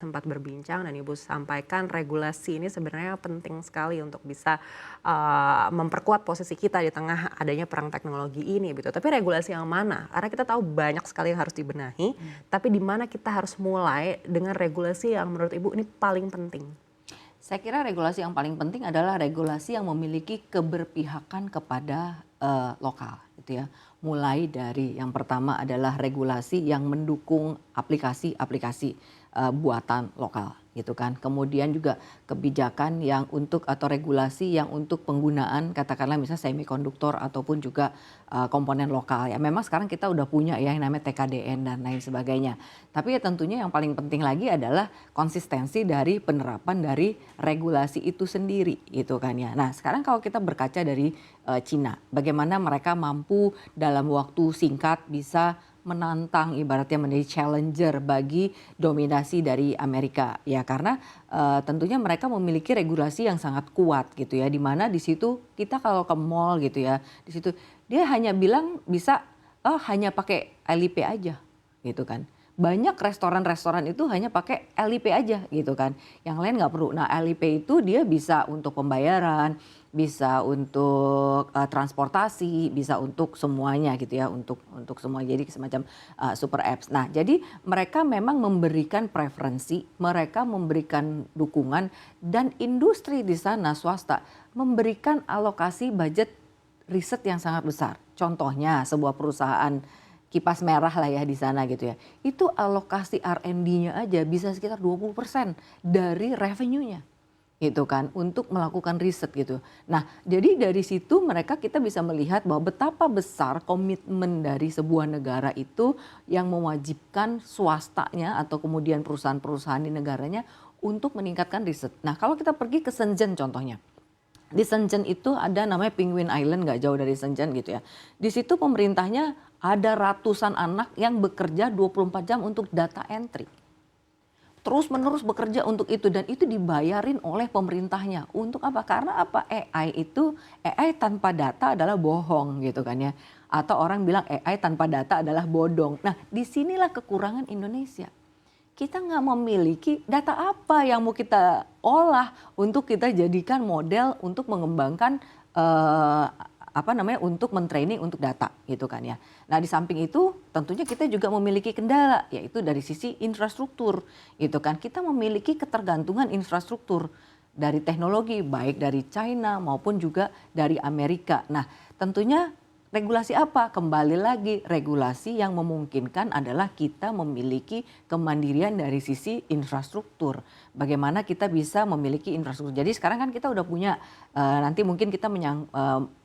sempat berbincang dan Ibu sampaikan regulasi ini sebenarnya penting sekali untuk bisa memperkuat posisi kita di tengah adanya perang teknologi ini gitu. Tapi regulasi yang mana? Karena kita tahu banyak sekali yang harus dibenahi, tapi di mana kita harus mulai dengan regulasi yang menurut Ibu ini paling penting? Saya kira regulasi yang paling penting adalah regulasi yang memiliki keberpihakan kepada lokal, gitu ya. Mulai dari yang pertama adalah regulasi yang mendukung aplikasi-aplikasi buatan lokal, gitu kan. Kemudian juga kebijakan yang untuk atau regulasi yang untuk penggunaan katakanlah misalnya semikonduktor ataupun juga komponen lokal ya. Memang sekarang kita udah punya ya yang namanya TKDN dan lain sebagainya. Tapi ya tentunya yang paling penting lagi adalah konsistensi dari penerapan dari regulasi itu sendiri gitu kan ya. Nah sekarang kalau kita berkaca dari Cina, bagaimana mereka mampu dalam waktu singkat bisa menantang ibaratnya menjadi challenger bagi dominasi dari Amerika ya karena tentunya mereka memiliki regulasi yang sangat kuat gitu ya di mana di situ kita kalau ke mall gitu ya di situ dia hanya bilang bisa hanya pakai LIP aja gitu kan. Banyak restoran-restoran itu hanya pakai LIP aja gitu kan. Yang lain nggak perlu. Nah LIP itu dia bisa untuk pembayaran, bisa untuk transportasi, bisa untuk semuanya gitu ya, untuk semua jadi semacam super apps. Nah, jadi mereka memang memberikan preferensi, mereka memberikan dukungan dan industri di sana swasta memberikan alokasi budget riset yang sangat besar. Contohnya sebuah perusahaan kipas merah lah ya di sana gitu ya. Itu alokasi R&D-nya aja bisa sekitar 20% dari revenue-nya gitu kan untuk melakukan riset gitu. Nah, jadi dari situ kita bisa melihat bahwa betapa besar komitmen dari sebuah negara itu yang mewajibkan swastanya atau kemudian perusahaan-perusahaan di negaranya untuk meningkatkan riset. Nah, kalau kita pergi ke Shenzhen contohnya. Di Shenzhen itu ada namanya Penguin Island nggak jauh dari Shenzhen gitu ya. Di situ pemerintahnya ada ratusan anak yang bekerja 24 jam untuk data entry. Terus menerus bekerja untuk itu dan itu dibayarin oleh pemerintahnya. Untuk apa? Karena apa? AI tanpa data adalah bohong gitu kan ya. Atau orang bilang AI tanpa data adalah bodong. Nah disinilah kekurangan Indonesia. Kita nggak memiliki data apa yang mau kita olah untuk kita jadikan model untuk mengembangkan untuk mentraining untuk data gitu kan ya. Nah di samping itu tentunya kita juga memiliki kendala yaitu dari sisi infrastruktur gitu kan. Kita memiliki ketergantungan infrastruktur dari teknologi baik dari China maupun juga dari Amerika. Nah tentunya regulasi apa? Kembali lagi regulasi yang memungkinkan adalah kita memiliki kemandirian dari sisi infrastruktur. Bagaimana kita bisa memiliki infrastruktur. Jadi sekarang kan kita udah punya nanti mungkin kita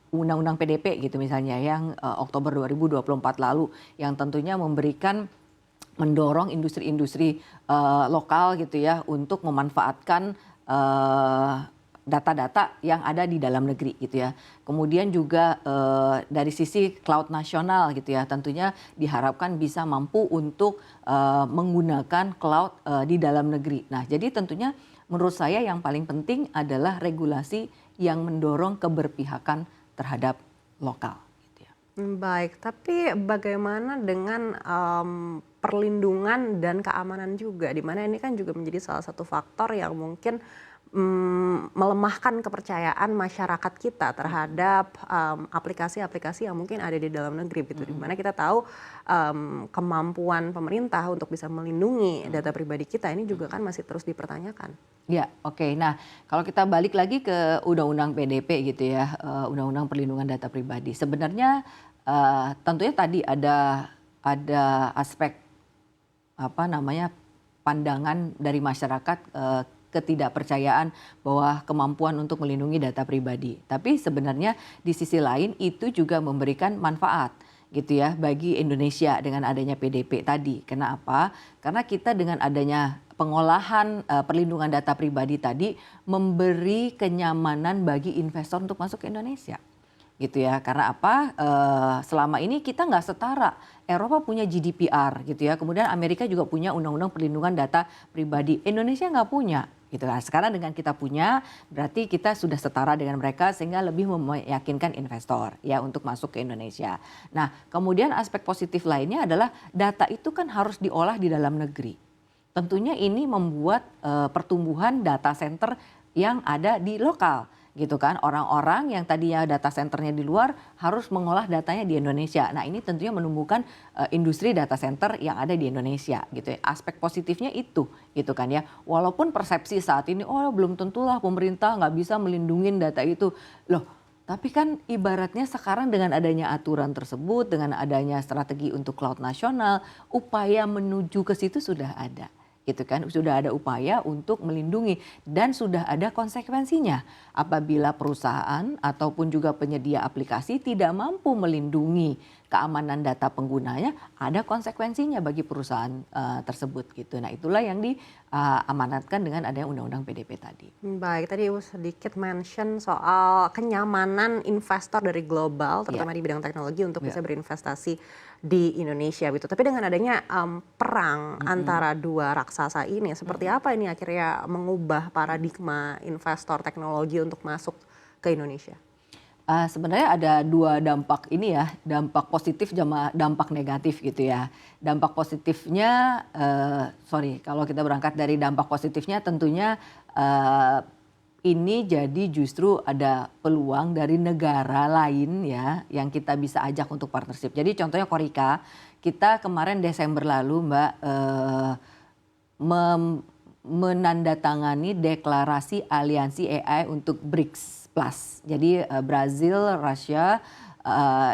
Undang-Undang PDP gitu misalnya yang Oktober 2024 lalu yang tentunya mendorong industri-industri lokal gitu ya untuk memanfaatkan data-data yang ada di dalam negeri gitu ya. Kemudian juga dari sisi cloud nasional gitu ya tentunya diharapkan bisa mampu untuk menggunakan cloud di dalam negeri. Nah jadi tentunya menurut saya yang paling penting adalah regulasi yang mendorong keberpihakan terhadap lokal. Gitu ya. Baik, tapi bagaimana dengan perlindungan dan keamanan juga, di mana ini kan juga menjadi salah satu faktor yang mungkin melemahkan kepercayaan masyarakat kita terhadap aplikasi-aplikasi yang mungkin ada di dalam negeri gitu, di mana kita tahu kemampuan pemerintah untuk bisa melindungi data pribadi kita ini juga kan masih terus dipertanyakan. Ya, oke. Nah, kalau kita balik lagi ke Undang-Undang PDP gitu ya, Undang-Undang Perlindungan Data Pribadi. Sebenarnya tentunya tadi ada aspek pandangan dari masyarakat ketidakpercayaan bahwa kemampuan untuk melindungi data pribadi. Tapi sebenarnya di sisi lain itu juga memberikan manfaat gitu ya bagi Indonesia dengan adanya PDP tadi. Kenapa? Karena kita dengan adanya pengolahan perlindungan data pribadi tadi memberi kenyamanan bagi investor untuk masuk ke Indonesia. Gitu ya, karena apa? Selama ini kita nggak setara. Eropa punya GDPR gitu ya, kemudian Amerika juga punya undang-undang perlindungan data pribadi. Indonesia nggak punya. Gitu kan. Sekarang dengan kita punya, berarti kita sudah setara dengan mereka sehingga lebih meyakinkan investor ya untuk masuk ke Indonesia. Nah, kemudian aspek positif lainnya adalah data itu kan harus diolah di dalam negeri. tentunya ini membuat pertumbuhan data center yang ada di lokal gitu kan. Orang-orang yang tadinya data centernya di luar harus mengolah datanya di Indonesia. Nah, ini tentunya menumbuhkan industri data center yang ada di Indonesia gitu ya. Aspek positifnya itu gitu kan ya. Walaupun persepsi saat ini oh belum tentulah pemerintah nggak bisa melindungi data itu. Loh, tapi kan ibaratnya sekarang dengan adanya aturan tersebut, dengan adanya strategi untuk cloud nasional, upaya menuju ke situ sudah ada. Gitu kan, sudah ada upaya untuk melindungi dan sudah ada konsekuensinya apabila perusahaan ataupun juga penyedia aplikasi tidak mampu melindungi keamanan data penggunanya, ada konsekuensinya bagi perusahaan tersebut gitu. Nah, itulah yang diamanatkan dengan adanya undang-undang PDP tadi. Baik, tadi Ibu sedikit mention soal kenyamanan investor dari global, terutama di bidang teknologi untuk bisa berinvestasi di Indonesia gitu. Tapi dengan adanya perang antara dua raksasa ini, seperti apa ini akhirnya mengubah paradigma investor teknologi untuk masuk ke Indonesia? Sebenarnya ada dua dampak ini ya, dampak positif sama dampak negatif gitu ya. Dampak positifnya, kalau kita berangkat dari dampak positifnya tentunya ini jadi justru ada peluang dari negara lain ya yang kita bisa ajak untuk partnership. Jadi contohnya Korika, kita kemarin Desember lalu Mbak menandatangani deklarasi aliansi AI untuk BRICS Plus. Jadi Brazil, Rusia,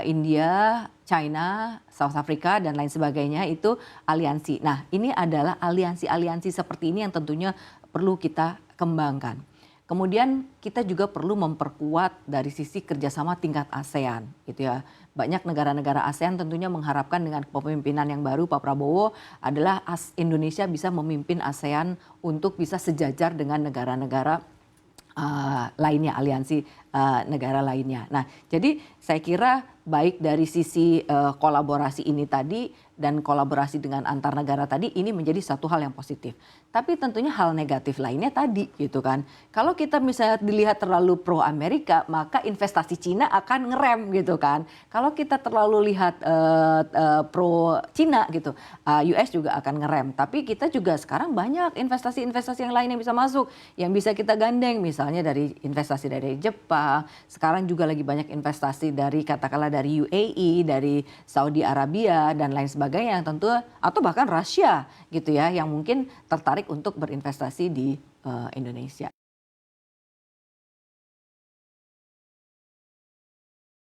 India, China, South Africa dan lain sebagainya itu aliansi. Nah, ini adalah aliansi-aliansi seperti ini yang tentunya perlu kita kembangkan. Kemudian kita juga perlu memperkuat dari sisi kerjasama tingkat ASEAN gitu ya. Banyak negara-negara ASEAN tentunya mengharapkan dengan kepemimpinan yang baru Pak Prabowo adalah Indonesia bisa memimpin ASEAN untuk bisa sejajar dengan negara-negara lainnya, aliansi negara lainnya. Nah, jadi saya kira baik dari sisi kolaborasi ini tadi dan kolaborasi dengan antar negara tadi ini menjadi satu hal yang positif. Tapi tentunya hal negatif lainnya tadi gitu kan. Kalau kita misalnya dilihat terlalu pro Amerika, maka investasi Cina akan ngerem gitu kan. Kalau kita terlalu lihat pro Cina gitu, US juga akan ngerem. Tapi kita juga sekarang banyak investasi-investasi yang lain yang bisa masuk, yang bisa kita gandeng misalnya dari investasi dari Jepang, sekarang juga lagi banyak investasi dari katakanlah dari UAE, dari Saudi Arabia dan lain sebagainya yang tentu atau bahkan Rusia gitu ya yang mungkin tertarik untuk berinvestasi di Indonesia.